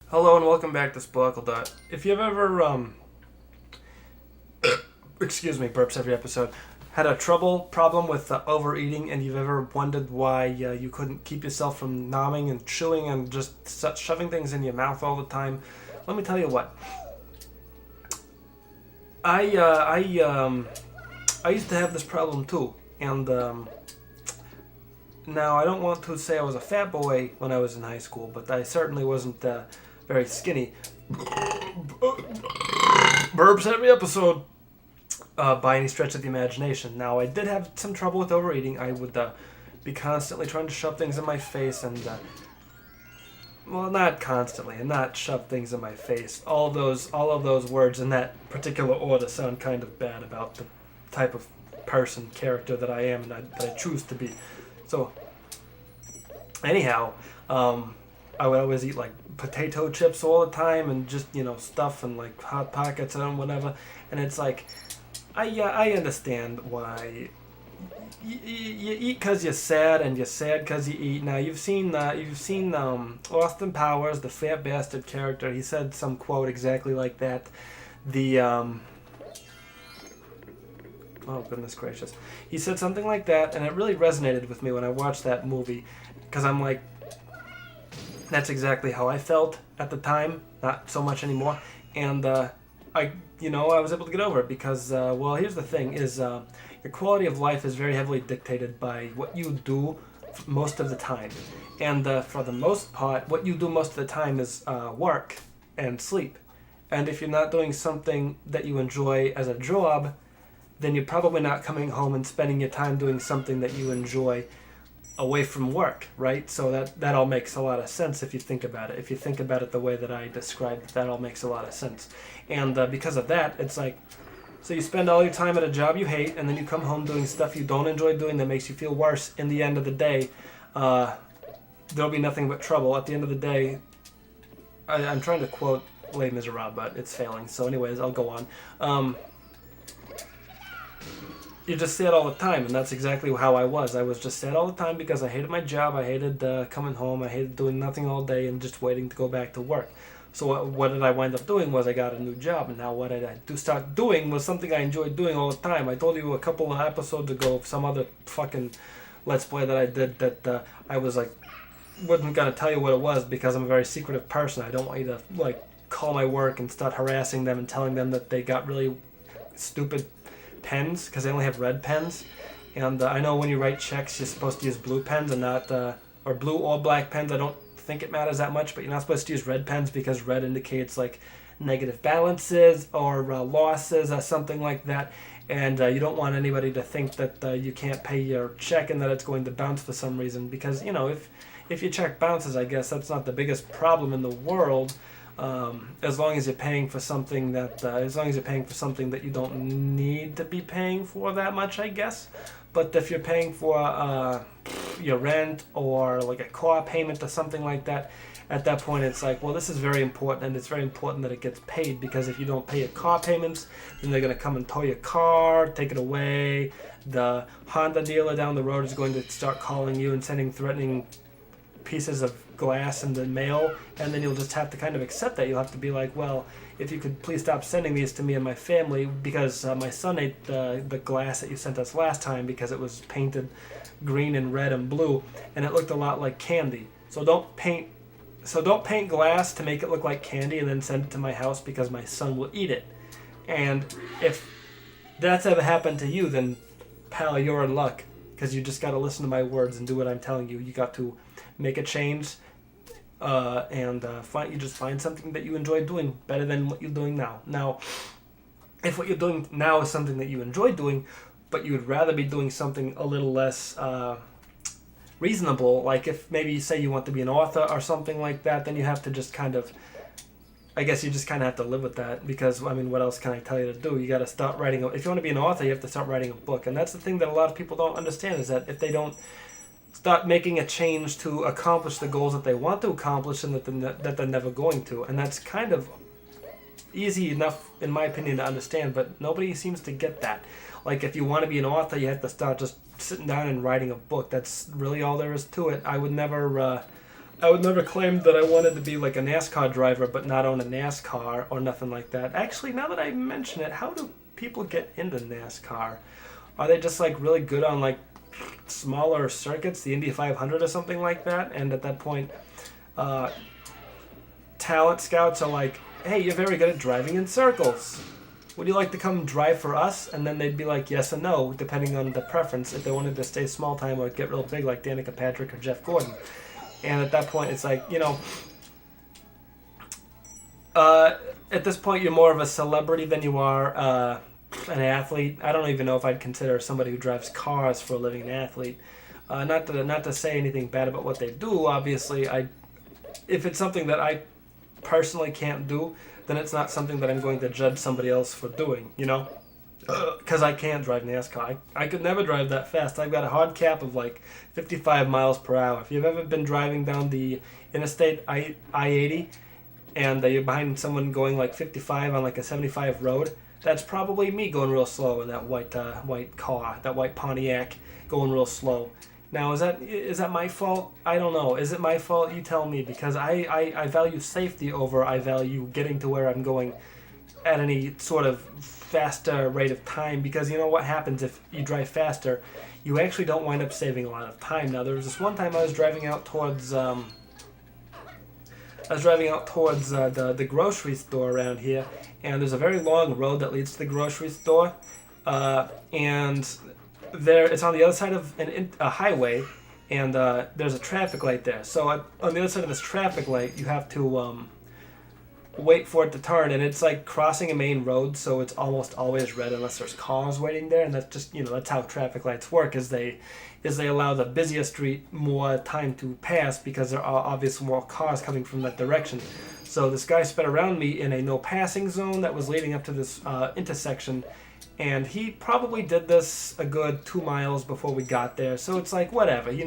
Hello and welcome back to SparkleDart. If you've ever, excuse me, burps every episode, had a problem with overeating and you've ever wondered why you couldn't keep yourself from nomming and chewing and just shoving things in your mouth all the time, let me tell you what. I used to have this problem too, and now I don't want to say I was a fat boy when I was in high school, but I certainly wasn't very skinny. Burps every episode. By any stretch of the imagination. Now, I did have some trouble with overeating. I would be constantly trying to shove things in my face and, well, not constantly, and not shove things in my face. All of those words in that particular order sound kind of bad about the type of person, character that I am and that I choose to be. So, anyhow, I would always eat like potato chips all the time and just, stuff and like Hot Pockets and whatever. And it's like, I understand why you eat because you're sad and you're sad because you eat. Now you've seen Austin Powers, the fat bastard character. He said some quote exactly like that. Oh goodness gracious, he said something like that, and it really resonated with me when I watched that movie because I'm like, that's exactly how I felt at the time. Not so much anymore, and I was able to get over it because, well, here's the thing: is your quality of life is very heavily dictated by what you do most of the time, and for the most part, what you do most of the time is work and sleep. And if you're not doing something that you enjoy as a job, then you're probably not coming home and spending your time doing something that you enjoy away from work, right? So that all makes a lot of sense if you think about it. If you think about it the way that I described it, that all makes a lot of sense. And because of that, it's like, so you spend all your time at a job you hate, and then you come home doing stuff you don't enjoy doing that makes you feel worse. In the end of the day, there'll be nothing but trouble. At the end of the day, I'm trying to quote Les Miserables, but it's failing. So anyways, I'll go on. You just sad all the time, and that's exactly how I was. I was just sad all the time because I hated my job. I hated coming home. I hated doing nothing all day and just waiting to go back to work. So what did I wind up doing was I got a new job, and now what did I start doing was something I enjoyed doing all the time. I told you a couple of episodes ago of some other fucking Let's Play that I did that I was like, wasn't going to tell you what it was because I'm a very secretive person. I don't want you to like call my work and start harassing them and telling them that they got really stupid pens because they only have red pens, and I know when you write checks you're supposed to use blue pens and not or blue or black pens. I don't think it matters that much, but you're not supposed to use red pens because red indicates like negative balances or losses or something like that, and you don't want anybody to think that you can't pay your check and that it's going to bounce for some reason, because if your check bounces, I guess that's not the biggest problem in the world. As long as you're paying for something that you don't need to be paying for that much, I guess. But if you're paying for your rent or like a car payment or something like that, at that point it's like, well, this is very important, and it's very important that it gets paid, because if you don't pay your car payments, then they're going to come and tow your car, take it away. The Honda dealer down the road is going to start calling you and sending threatening pieces of glass in the mail, and then you'll just have to kind of accept that. You'll have to be like, well, if you could please stop sending these to me and my family, because my son ate the glass that you sent us last time because it was painted green and red and blue, and it looked a lot like candy. So don't paint glass to make it look like candy and then send it to my house, because my son will eat it. And if that's ever happened to you, then pal, you're in luck, because you just got to listen to my words and do what I'm telling you. You got to make a change, and find something that you enjoy doing better than what you're doing now. Now, if what you're doing now is something that you enjoy doing, but you would rather be doing something a little less reasonable, like if maybe you say you want to be an author or something like that, then you have to just kind of, I guess you just kind of have to live with that, because, I mean, what else can I tell you to do? You got to start writing. If you want to be an author, you have to start writing a book. And that's the thing that a lot of people don't understand, is that if they don't start making a change to accomplish the goals that they want to accomplish, and that they're never going to. And that's kind of easy enough, in my opinion, to understand, but nobody seems to get that. Like, if you want to be an author, you have to start just sitting down and writing a book. That's really all there is to it. I would never I would never claim that I wanted to be like a NASCAR driver, but not own a NASCAR or nothing like that. Actually, now that I mention it, how do people get into NASCAR? Are they just like really good on like smaller circuits, the Indy 500 or something like that? And at that point, talent scouts are like, hey, you're very good at driving in circles. Would you like to come drive for us? And then they'd be like yes or no, depending on the preference, if they wanted to stay small time or get real big like Danica Patrick or Jeff Gordon. And at that point, it's like, at this point, you're more of a celebrity than you are an athlete. I don't even know if I'd consider somebody who drives cars for a living an athlete. Not to say anything bad about what they do, obviously. If it's something that I personally can't do, then it's not something that I'm going to judge somebody else for doing, because I can't drive NASCAR. I could never drive that fast. I've got a hard cap of like 55 miles per hour. If you've ever been driving down the interstate I-80 and you're behind someone going like 55 on like a 75 road, that's probably me going real slow in that white car, that white Pontiac going real slow. Now, is that my fault? I don't know. Is it my fault? You tell me, because I value safety over I value getting to where I'm going at any sort of faster rate of time, because you know what happens if you drive faster, you actually don't wind up saving a lot of time. Now, there was this one time I was driving out towards the grocery store around here, and there's a very long road that leads to the grocery store, and it's on the other side of a highway, and there's a traffic light there. So on the other side of this traffic light, you have to wait for it to turn, and it's like crossing a main road, so it's almost always red unless there's cars waiting there, and that's just, that's how traffic lights work, is they allow the busier street more time to pass because there are obviously more cars coming from that direction. So this guy sped around me in a no passing zone that was leading up to this intersection, and he probably did this a good 2 miles before we got there. So it's like, whatever, it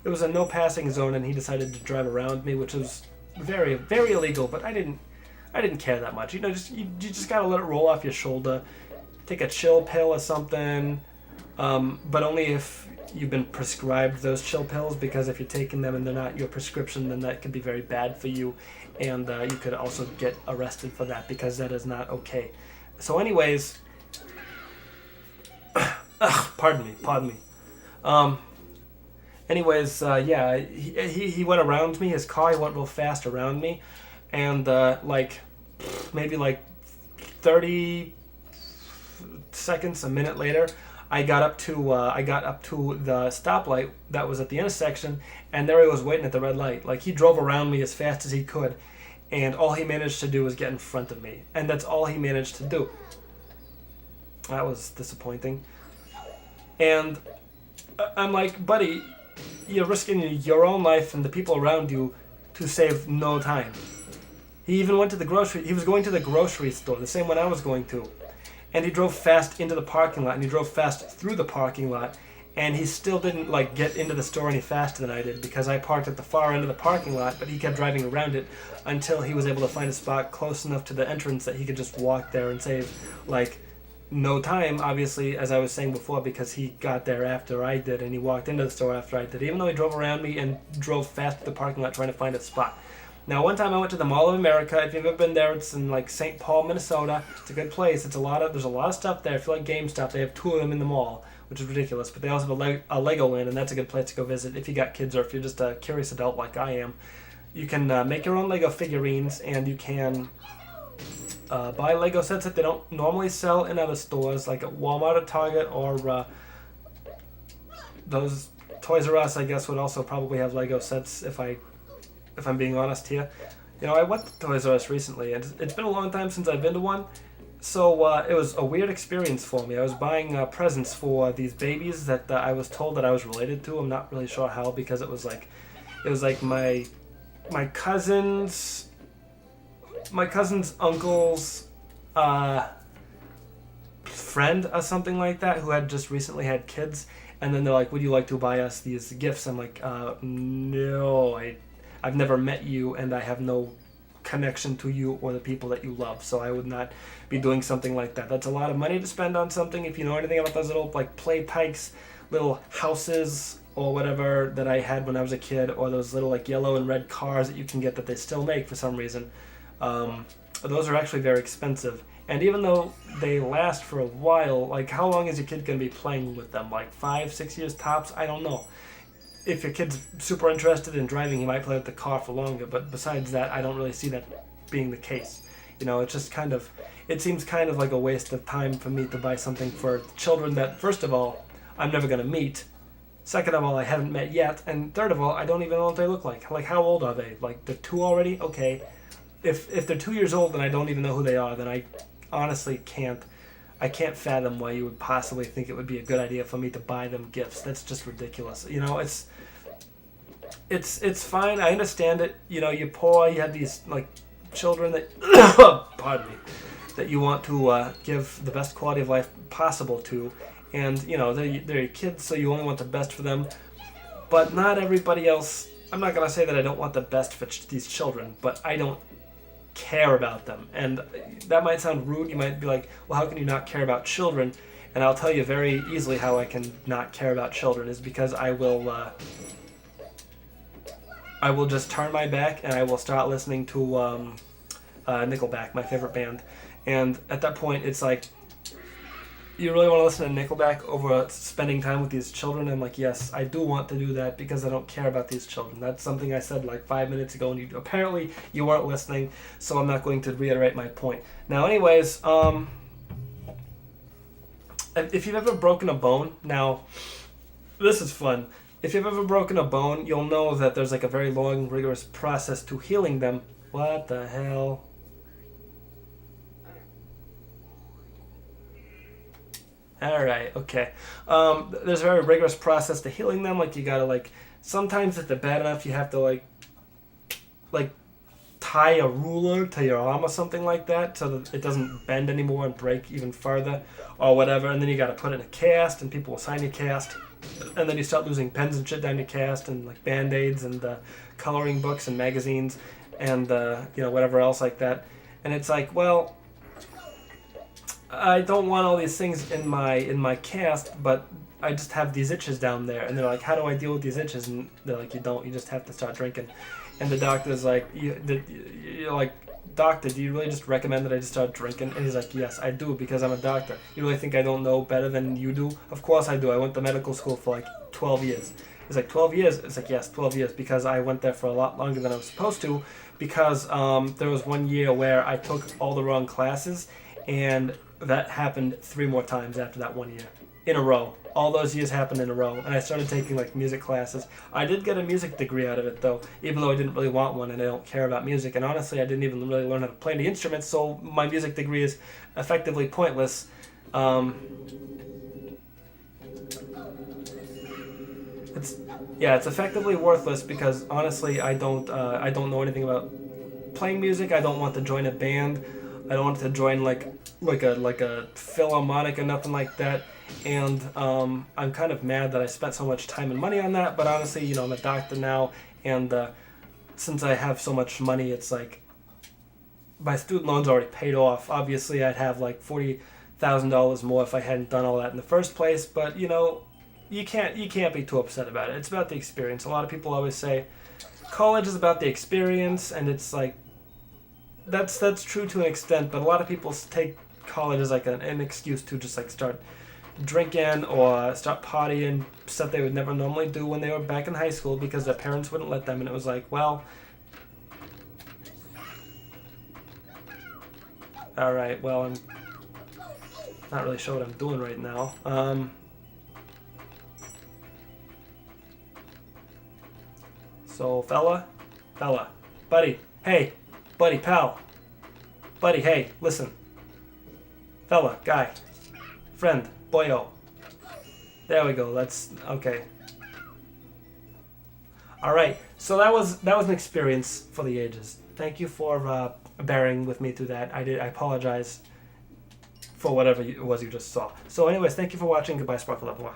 was a no passing zone, and he decided to drive around me, which was very, very illegal, but I didn't care that much. You just gotta let it roll off your shoulder. Take a chill pill or something, but only if you've been prescribed those chill pills, because if you're taking them and they're not your prescription, then that could be very bad for you, and you could also get arrested for that, because that is not okay. So anyways, pardon me. He went around me. His car, he went real fast around me, and maybe 30 seconds, a minute later, I got up to the stoplight that was at the intersection, and there he was waiting at the red light. Like, he drove around me as fast as he could, and all he managed to do was get in front of me, and that's all he managed to do. That was disappointing. And I'm like, buddy, you're risking your own life and the people around you to save no time. He even went to he was going to the grocery store, the same one I was going to. And he drove fast into the parking lot, and he drove fast through the parking lot, and he still didn't get into the store any faster than I did, because I parked at the far end of the parking lot, but he kept driving around it until he was able to find a spot close enough to the entrance that he could just walk there and save no time, obviously, as I was saying before, because he got there after I did, and he walked into the store after I did, even though he drove around me and drove fast to the parking lot trying to find a spot. Now, one time I went to the Mall of America. If you've ever been there, it's in St. Paul, Minnesota. It's a good place. There's a lot of stuff there. If you like GameStop, they have 2 of them in the mall, which is ridiculous. But they also have a Legoland, and that's a good place to go visit if you got kids or if you're just a curious adult like I am. You can make your own Lego figurines, and you can buy Lego sets that they don't normally sell in other stores, like at Walmart or Target, or those Toys R Us, I guess, would also probably have Lego sets, if I'm being honest here. I went to Toys R Us recently, and it's been a long time since I've been to one, so it was a weird experience for me. I was buying presents for these babies that I was told that I was related to. I'm not really sure how, because it was like my cousin's uncle's friend or something like that, who had just recently had kids, and then they're like, would you like to buy us these gifts? I'm like, no, I've never met you, and I have no connection to you or the people that you love, so I would not be doing something like that. That's a lot of money to spend on something. If you know anything about those little play pikes, little houses or whatever that I had when I was a kid, or those little like yellow and red cars that you can get that they still make for some reason. Those are actually very expensive. And even though they last for a while, like how long is your kid going to be playing with them? Like 5, 6 years tops? I don't know. If your kid's super interested in driving, he might play with the car for longer. But besides that, I don't really see that being the case. You know, it's just kind of, it seems kind of like a waste of time for me to buy something for children that, first of all, I'm never going to meet. Second of all, I haven't met yet. And third of all, I don't even know what they look like. Like, how old are they? Like, they're 2 already? Okay. If they're 2 years old and I don't even know who they are, then I honestly can't fathom why you would possibly think it would be a good idea for me to buy them gifts. That's just ridiculous. You know, it's fine. I understand it. You know, you're poor. You have these like children that pardon me, that you want to give the best quality of life possible to, and you know they're your kids, so you only want the best for them. But not everybody else. I'm not gonna say that I don't want the best for these children, but I don't care about them. And that might sound rude. You might be like, well, how can you not care about children? And I'll tell you very easily how I can not care about children is because I will just turn my back and I will start listening to Nickelback, my favorite band. And at that point, it's like, you really want to listen to Nickelback over spending time with these children? I'm like, yes, I do want to do that because I don't care about these children. That's something I said like 5 minutes ago, and apparently you weren't listening, so I'm not going to reiterate my point. Now, anyways, if you've ever broken a bone, now, this is fun. If you've ever broken a bone, you'll know that there's like a very long, rigorous process to healing them. What the hell? Alright, okay. There's a very rigorous process to healing them. Like, you gotta, like, sometimes if they're bad enough, you have to, like, tie a ruler to your arm or something like that so that it doesn't bend anymore and break even further or whatever. And then you gotta put it in a cast, and people will sign your cast. And then you start losing pens and shit down your cast, and, like, Band-Aids and coloring books and magazines and, you know, whatever else like that. And it's like, well, I don't want all these things in my cast, but I just have these itches down there. And they're like, how do I deal with these itches? And they're like, you don't. You just have to start drinking. And the doctor's like, you're like, doctor, do you really just recommend that I just start drinking? And he's like, yes, I do, because I'm a doctor. You really think I don't know better than you do? Of course I do. I went to medical school for like 12 years. He's like, 12 years? It's like, yes, 12 years, because I went there for a lot longer than I was supposed to, because there was 1 year where I took all the wrong classes, and that happened 3 more times after that 1 year. In a row. All those years happened in a row. And I started taking like music classes. I did get a music degree out of it though, even though I didn't really want one and I don't care about music. And honestly, I didn't even really learn how to play any instruments, so my music degree is effectively pointless. It's effectively worthless because honestly, I don't know anything about playing music. I don't want to join a band. I don't want to join like a philharmonic or nothing like that. And I'm kind of mad that I spent so much time and money on that. But honestly, you know, I'm a doctor now, and since I have so much money, it's like my student loan's already paid off. Obviously, I'd have like $40,000 more if I hadn't done all that in the first place. But you know, you can't be too upset about it. It's about the experience. A lot of people always say college is about the experience, and it's like that's true to an extent. But a lot of people take college as like an excuse to just like start drinking or start partying, stuff they would never normally do when they were back in high school because their parents wouldn't let them. And it was like, well, alright, well, I'm not really sure what I'm doing right now. So, fella, buddy, hey, buddy, pal, buddy, hey, listen, fella, guy, friend, boyo. There we go. That's okay. All right. So that was an experience for the ages. Thank you for bearing with me through that. I apologize for whatever it was you just saw. So, anyways, thank you for watching. Goodbye, SparkleDart.